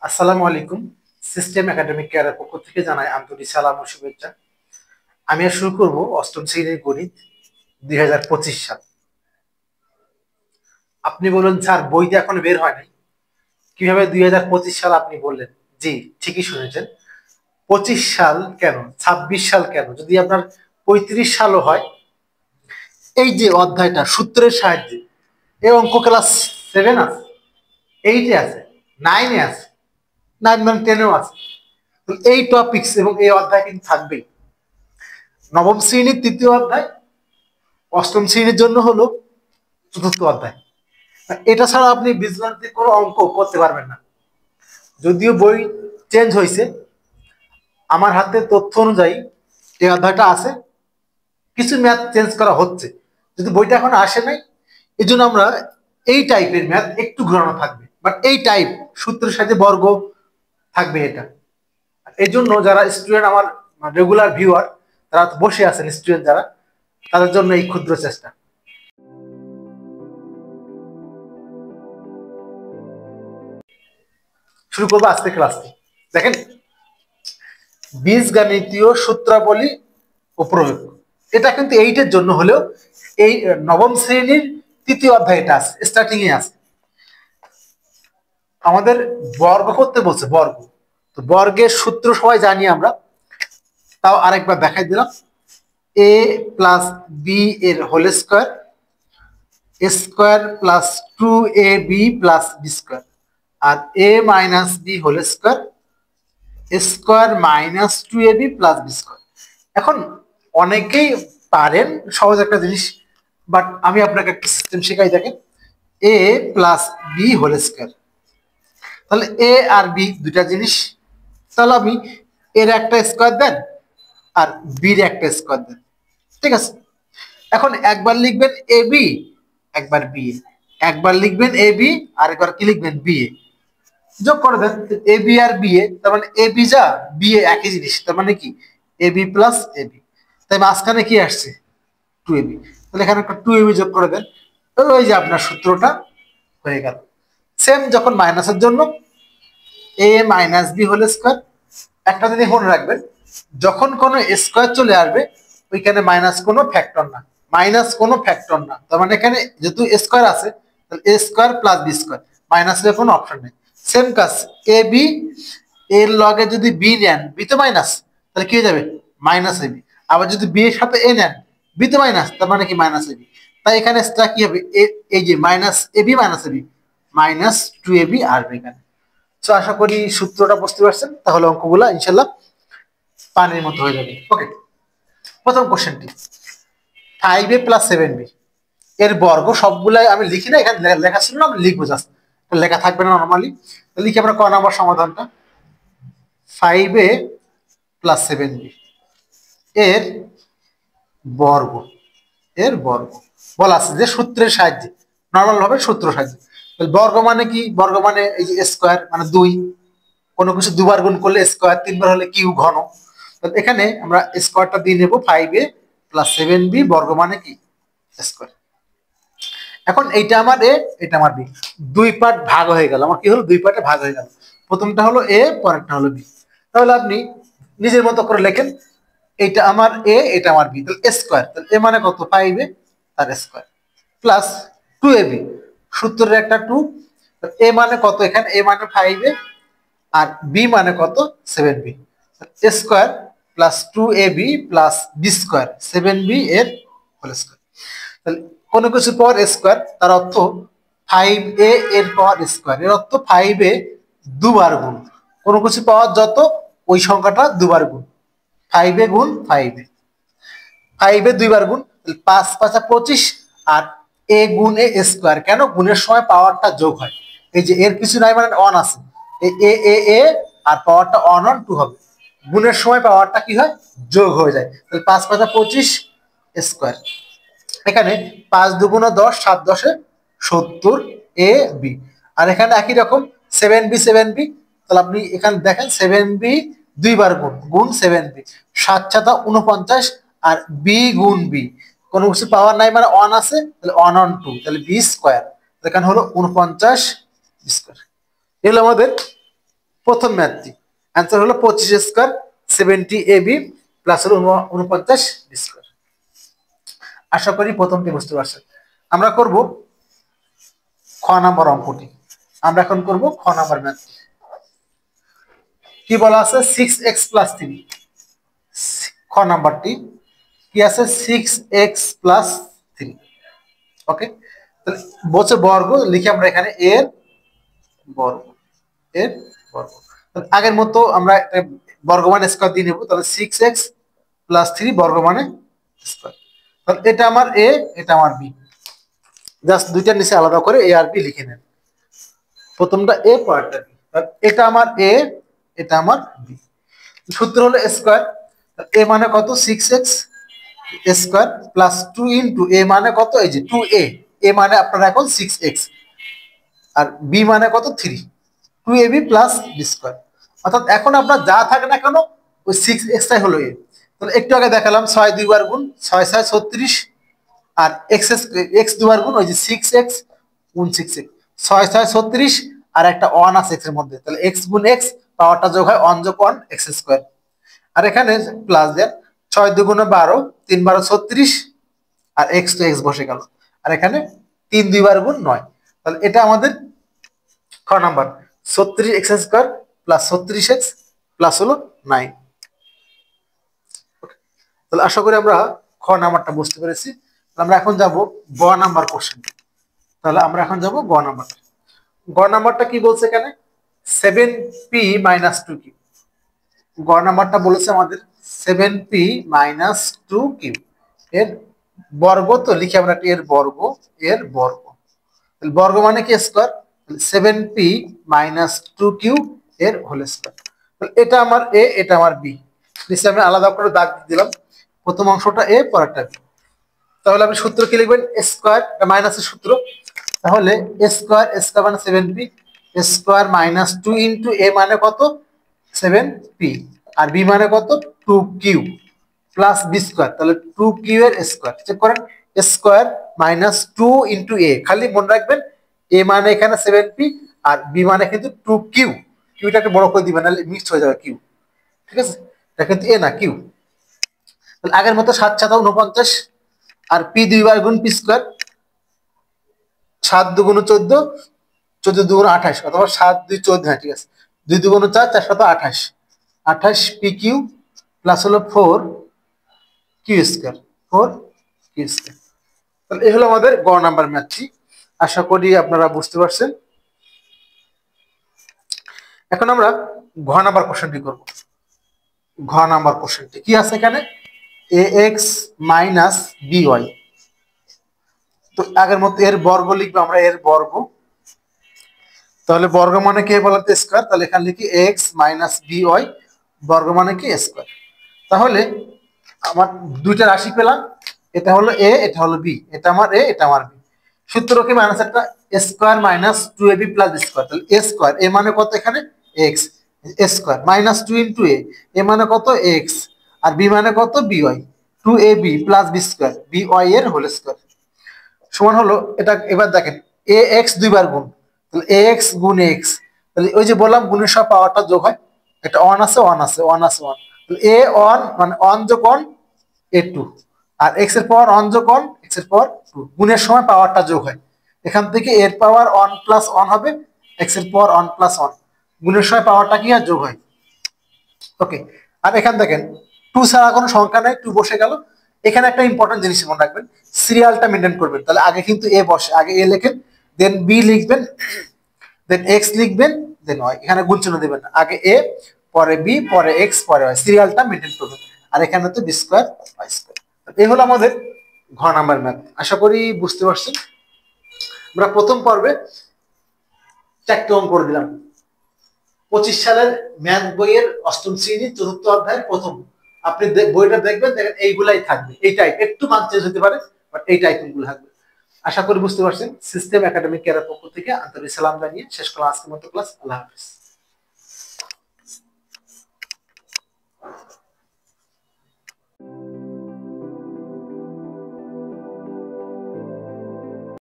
আসসালামু আলাইকুম। System academic কেয়ারের পক্ষ থেকে জানাই আন্তরিক সালাম ও শুভেচ্ছা। আমি আর শুরু করব অষ্টম শ্রেণীর গণিত 2025 সাল। আপনি বলুন স্যার, বই তো এখন বের হয়নি, কিভাবে 2025 সাল আপনি বললেন? জি, ঠিকই শুনেছেন। 25 সাল কেন, 26 সাল কেন, যদি আপনার 35 সালও হয়, এই যে অধ্যায়টা সূত্রের সাহায্যে, এই অঙ্ক ক্লাস 7 আছে, 8-এ আছে, 9-এ আছে, 9 মানে 10-এও আছে। এই টপিকস এবং এই অধ্যায় কিন্তু থাকবেই। নবম শ্রেণীর তৃতীয় অধ্যায়, অষ্টম শ্রেণীর জন্য হলো চতুর্থ অধ্যায়। এটা ছাড়া আপনি বীজগণিতের কোনো অঙ্ক করতে পারবেন না। যদিও বই চেঞ্জ হয়েছে, আমার হাতে তথ্য অনুযায়ী এই অধ্যায়টা আছে, কিছু ম্যাথ চেঞ্জ করা হচ্ছে। যদি বইটা এখন আসে নাই, এই জন্য আমরা এই টাইপের ম্যাথ একটু ঘোরানো থাকবে, বাট এই টাইপ সূত্রের সাথে বর্গ থাকবে এটা। এই জন্য যারা স্টুডেন্ট, আমার রেগুলার ভিউয়ার, তারা বসে আছেন, স্টুডেন্ট যারা, তাদের জন্য এই ক্ষুদ্র চেষ্টা। শুরু করবো আজকে ক্লাসটি। দেখেন, বীজগাণিতীয় সূত্রাবলী ও প্রয়োগ, এটা কিন্তু 8-এর জন্য হলেও এই নবম শ্রেণীর তৃতীয় অধ্যায়টা আছে, স্টার্টিং এ আছে। আমাদের বর্গ করতে বলছে, বর্গ। তো বর্গের সূত্র সবাই জানি আমরা, তাও আরেকবার দেখাই দিলাম। a প্লাস বি এর whole square, square plus 2ab plus b square, আর a minus b whole square, square minus 2ab plus b square. এখন অনেকেই পারেন সহজ একটা জিনিস, বাট আমি আপনাকে একটা সিস্টেম শেখাই। দেখেন, a plus b whole square, তাহলে a আর b দুইটা জিনিস, তাহলে আমি এর একটা স্কোয়ার দেন আর বির একটা স্কোয়ার দেন, ঠিক আছে। এখন একবার লিখবেন এ বি, একবার বি এ, একবার লিখবেন এ বি, আর একবার কি লিখবেন বি এ। যোগ করে দেন A B R B A, তার মানে এ বি যা বি এ একই জিনিস, তার মানে কি A B plus A B. তাই মাঝখানে কি আসছে, 2ab। তাহলে এখানে একটা 2ab যোগ করে দেন, ওই যে আপনার সূত্রটা হয়ে গেল। সেম যখন মাইনাসের জন্য a minus b whole square. একটা জিনিস মনে রাখবেন, যখন কোনো স্কোয়ার চলে আসবে, ওইখানে মাইনাস কোনো ফ্যাক্টর না, মাইনাস কোনো ফ্যাক্টর না। তার মানে এখানে যেহেতু স্কোয়ার আছে, তাহলে এ স্কোয়ার প্লাস বি স্কোয়ার, মাইনাসের কোনো অপশন নেই। সেম কাজ এ বি, এর লগে যদি বি নেন, বি তো মাইনাস, তাহলে কি হয়ে যাবে মাইনাস এ বি। আবার যদি বি এর সাথে এ নেন, বি তো মাইনাস, তার মানে কি মাইনাস এ বি। তাই এখানে কি হবে, এই যে minus A B minus A B, minus 2ab আসবে এখানে। তো আশা করি সূত্রটা বুঝতে পারছেন, তাহলে অঙ্কগুলো ইনশাল্লাহ পানির মতো হয়ে যাবে। ওকে, প্রথম কোশ্চেনটি 5a প্লাস 7b এর বর্গ। সবগুলাই আমি লিখি না, এখানে লেখা ছিল না, আমি লিখবো জাস্ট, লেখা থাকবে না নর্মালি। লিখি আমরা ক নাম্বার সমাধানটা। 5a প্লাস 7b এর বর্গ, এর বর্গ বলা আছে যে সূত্রের সাহায্যে, নর্মাল ভাবে সূত্র সাহায্যে। বর্গ মানে কি, বর্গ মানে এই যে স্কোয়ার মানে 2, কোনো কিছু দুবার গুণ করলে স্কোয়ার, তিনবার হলে কিউ ঘন। এখানে আমরা স্কোয়ারটা দিয়ে নেবো, 5a প্লাস 7b বর্গ মানে কি স্কোয়ার। এখন এইটা আমার এ, এটা আমার বি, দুই পার্ট ভাগ হয়ে গেল। আমার কি হলো, দুই পার্টে ভাগ হয়ে গেল। প্রথমটা হলো এ, পরেরটা হলো বি। তাহলে আপনি নিজের মতো করে লেখেন, এটা আমার এ, এটা আমার বি, তাহলে স্কোয়ার, তাহলে এ মানে কত 5a, তার স্কোয়ার প্লাস 2ab, সূত্রের একটা 2, এ মানে কত, এখানে এ মানে 5a আর বি মানে কত 7b, square plus 2ab plus b square 7b এর হোল স্কোয়ার। তাহলে কোনো কিছু পাওয়ার স্কোয়ার, তার অর্থ 5a এর পাওয়ার স্কোয়ার, এর অর্থ 5a দুবার গুণ, কোনো কিছু পাওয়ার যত ওই সংখ্যাটা দুবার গুণ, 5a গুণ 5a, 5a দুইবার গুণ, 5 5 25, আর এ গুণ এ স্কোয়ার। কেন, গুণের সময় পাওয়ারটা যোগ হয়, এই যে এর কিছু নাই মানে অন আছে, এ এ এ আর পাওয়ারটা অন অন 2 হবে, গুণের সময় পাওয়ারটা কি হয় যোগ হয়ে যায়। তাহলে 5 5 25 স্কোয়ার। এখানে 5 2 10, 7 10 70 এ বি। আর এখানে একই রকম 7b 7b, তাহলে আপনি এখানে দেখেন 7b দুইবার গুণ, গুণ 7b, 7 7 49, আর বি গুণ বি, কোনো কিছু পাওয়ার নাই মানে অন আছে, তাহলে অন অন 2, তাহলে বি স্কোয়ার, এখানে হলো 49 স্কোয়ার। এগুলো আমাদের প্রথম ম্যাথটি অ্যান্সার হলো 25 স্কয়ার 70 এবি প্লাস হলো 49 বি স্কয়ার। আশা করি প্রথমটি বুঝতে পারছেন। আমরা করব খ নাম্বার অঙ্কটি। আমরা এখন করব খ নাম্বার ম্যাথটি। কি বলা আছে 6x প্লাস 3। খ নাম্বারটি কি আছে 6x প্লাস 3। ওকে, তাহলে বলছে বর্গ লিখে আমরা এখানে এর বর্গ, এর বর্গ। আগের মতো আমরা বর্গ মানে স্কয়ার দিয়ে নেব। তাহলে 6x প্লাস 3 বর্গ মানে স্কয়ার। তাহলে এটা আমার এ, এটা আমার বি। জাস্ট দুইটার নিচে আলাদা করে এ আর বি লিখে নেন। প্রথমটা এ, পরেরটা বি। এটা আমার এ, এটা আমার বি। সূত্র হলো স্কয়ার। এ মানে কত 6x square plus 2 into a মানে কত, এই যে 2a। এ মানে আপনার এখন 6x আর বি মানে কত 3, 2ab প্লাস বি স্কয়ার। অর্থাৎ এখন আপনার যা থাকে না কেন ওই 6x টাই হলো এ। তাহলে একটু আগে দেখালাম 6 দুইবার গুণ 6 6 36 আর x দুবার গুণ ওই যে 6x গুণ 6x 6 6 36 আর একটা 1 আছে x এর মধ্যে। তাহলে x গুণ x পাওয়ারটা যোগ হয় 1 যোগ 1 x স্কয়ার। আর এখানে প্লাস দেন 6 দুগুণে 12 3 12 36 আর x তো x বসে গেল। আর এখানে 3 দুইবার গুণ 9। তাহলে এটা আমাদের খ number 36x square plus 36x plus হলো 9। তাহলে আশা করি আমরা খ নাম্বারটা বুঝতে পেরেছি। আমরা এখন যাব গ নাম্বার কোশ্চেন। তাহলে আমরা এখন যাব গ নাম্বার। গ নাম্বারটা কি বলছে এখানে 7p মাইনাস 2q। গ নাম্বারটা বলেছে আমাদের 7p মাইনাস 2q এর বর্গ। তো লিখে আমরা এর বর্গ, এর বর্গ। বর্গ মানে কি স্কয়ার। 7p মাইনাস 2q এর হোল স্কয়ার। এটা আমার এ, এটা আমার বি। নিচে আমি আলাদা করে দাগ দিলাম। প্রথম অংশটা এ, পরেরটা বি। তাহলে আপনি সূত্র কি লিখবেন স্কয়ার মাইনাসের সূত্র। তাহলে স্কয়ার স্কয়ার মানে 7p square minus 2 into a মানে কত 7p আর বি মানে কত 2q প্লাস বি স্কয়ার। তাহলে 2q এর স্কয়ার চেক করেন। স্কয়ার মাইনাস 2 ইনটু এ, খালি মনে রাখবেন এ মানে এখানে 7p আর বি মানে কিন্তু 2q। কিউটাকে বড় করে দিবেন নাহলে মিক্স হয়ে যাবে কিউ। ঠিক আছে, এটা কিন্তু এ না কিউ। তাহলে আগের মতো 7 7 49 আর পি দুইবার গুণ পি স্কয়ার। 7 দুগুণ 14 14 দুগুণ 28 অথবা 7 2 14। হ্যাঁ ঠিক আছে, 2 দুগুণ 4 4 7 28 28 পি কিউ প্লাস হলো 4 কিউ স্কয়ার 4 কিউ স্কয়ার। তাহলে এই হলো আমাদের গ নাম্বার ম্যাথটি। আশা করি আপনারা বুঝতে পারছেন। এখন আমরা ঘ নাম্বার কোশ্চেনটি করব। ঘ নাম্বার কোশ্চেনটি কি আছে এখানে ax মাইনাস by। তো আগের মতো এর বর্গ লিখবো আমরা, এর বর্গ। তাহলে বর্গ মানে কি বলতো স্কয়ার। তাহলে এখানে লিখি x মাইনাস by বর্গ মানে কি স্কয়ার। তাহলে আমার দুইটা রাশি পেলাম, এটা হলো a, এটা হলো b। এটা আমার a, এটা আমার b। সূত্র কি মাইনাস একটা square minus 2ab plus b square. তাহলে a স্কয়ার a মানে কত এখানে x square minus 2 into a মানে কত x আর b মানে কত by 2ab plus b square by এর হোল স্কয়ার সমান হলো এটা। এবার দেখেন ax দুইবার গুণ, তাহলে ax গুণ x। তাহলে ওই যে বললাম গুণের সব পাওয়ারটা যোগ হয়। এটা 1 আছে 1 আছে 1 আছে 1। তাহলে a1 মানে 1 যোগ 1 a2 আর x এর পাওয়ার 1 যোগ 1 x এর পাওয়ার 2। গুণের সময় পাওয়ারটা যোগ হয়। এখান থেকে এর পাওয়ার 1 প্লাস 1 হবে, x এর পাওয়ার 1 প্লাস 1। গুণের সময় পাওয়ারটা কি আর যোগ হয়। ওকে, আর এখান দেখেন 2 ছাড়া কোনো সংখ্যা নাই, 2 বসে গেল। এখানে একটা ইম্পর্টেন্ট জিনিস মনে রাখবেন, সিরিয়ালটা মেনটেন করবেন। তাহলে আগে কিন্তু এ বসে, আগে এ লেখেন, দেন বি লিখবেন, দেন এক্স লিখবেন, দেন ওয়াই। এখানে গুণ চিহ্ন দেবেন, আগে এ পরে বি পরে এক্স পরে ওয়াই। সিরিয়ালটা মেনটেন করবেন। আর এখানে তো বি স্কয়ার ওয়াই স্কয়ার। এই হলো আমাদের ঘ নাম্বার ম্যাথ। আশা করি বুঝতে পারছেন। আমরা প্রথম পর্বে 4টি অঙ্ক করে দিলাম। 25 সালের ম্যাথ বইয়ের অষ্টম শ্রেণী চতুর্থ অধ্যায়ের প্রথম। আপনি বইটা দেখবেন, দেখেন এইগুলাই থাকবে। এই টাইপ একটু মান চেঞ্জ হতে পারে, বাট এই টাইপ গুলো থাকবে। আশা করি বুঝতে পারছেন। সিস্টেম একাডেমিক কেয়ারের পক্ষ থেকে আন্তরিক সালাম জানিয়ে শেষ করলাম আজকের মতো ক্লাস। আল্লাহ হাফেজ।